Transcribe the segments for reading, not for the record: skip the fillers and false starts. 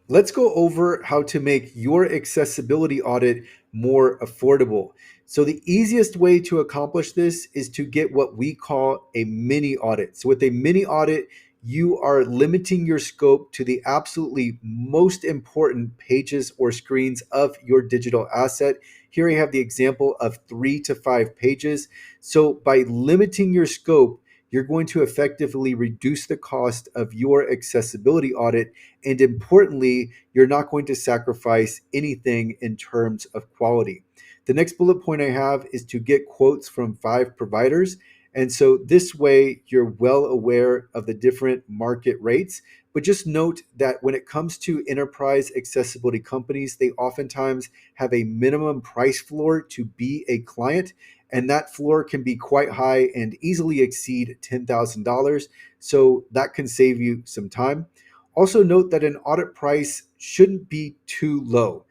Let's go over how to make your accessibility audit more affordable. So, the easiest way to accomplish this is to get what we call a mini audit. So, with a mini audit, you are limiting your scope to the absolutely most important pages or screens of your digital asset. Here I have the example of 3 to 5 pages. So, by limiting your scope, you're going to effectively reduce the cost of your accessibility audit, and importantly, you're not going to sacrifice anything in terms of quality. The next bullet point I have is to get quotes from 5 providers. And so this way, you're well aware of the different market rates. But just note that when it comes to enterprise accessibility companies, they oftentimes have a minimum price floor to be a client. And that floor can be quite high and easily exceed $10,000. So that can save you some time. Also, note that an audit price shouldn't be too low,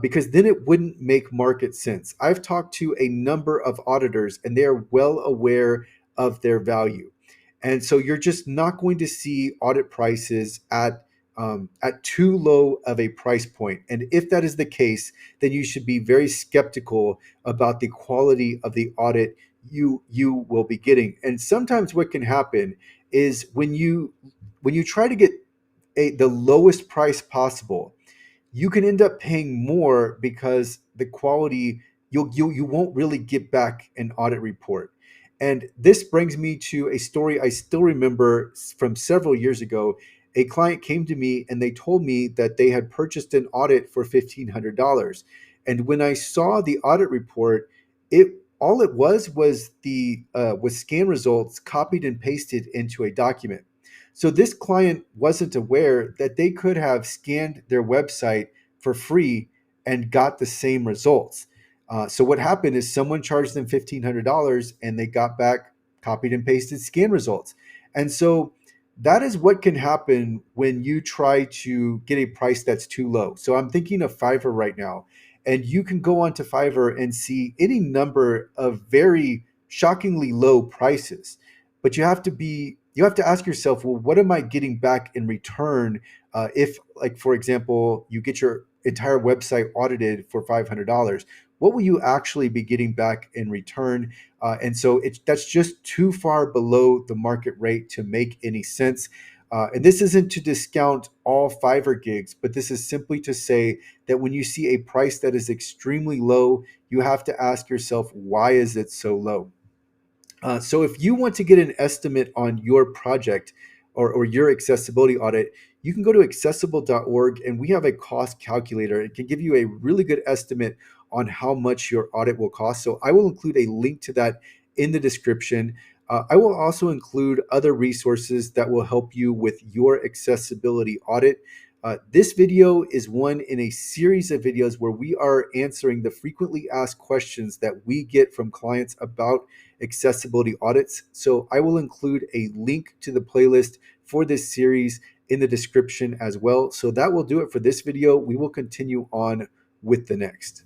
because then it wouldn't make market sense. I've talked to a number of auditors and they are well aware of their value. And so you're just not going to see audit prices at too low of a price point. And if that is the case, then you should be very skeptical about the quality of the audit you will be getting. And sometimes what can happen is when you try to get the lowest price possible, you can end up paying more because the quality you won't really get back an audit report. And this brings me to a story I still remember from several years ago. A client came to me and they told me that they had purchased an audit for $1,500. And when I saw the audit report, it all it was the was scan results copied and pasted into a document. So this client wasn't aware that they could have scanned their website for free and got the same results. So what happened is someone charged them $1,500 and they got back copied and pasted scan results. And so that is what can happen when you try to get a price that's too low. So I'm thinking of Fiverr right now, and you can go onto Fiverr and see any number of very shockingly low prices. But you have to ask yourself, well, what am I getting back in return? If, like, for example, you get your entire website audited for $500, what will you actually be getting back in return? And so that's just too far below the market rate to make any sense. And this isn't to discount all Fiverr gigs, but this is simply to say that when you see a price that is extremely low, you have to ask yourself, why is it so low? So if you want to get an estimate on your project, or your accessibility audit, you can go to accessible.org and we have a cost calculator. It can give you a really good estimate on how much your audit will cost. So I will include a link to that in the description. I will also include other resources that will help you with your accessibility audit. This video is one in a series of videos where we are answering the frequently asked questions that we get from clients about accessibility audits. So I will include a link to the playlist for this series in the description as well. So that will do it for this video. We will continue on with the next.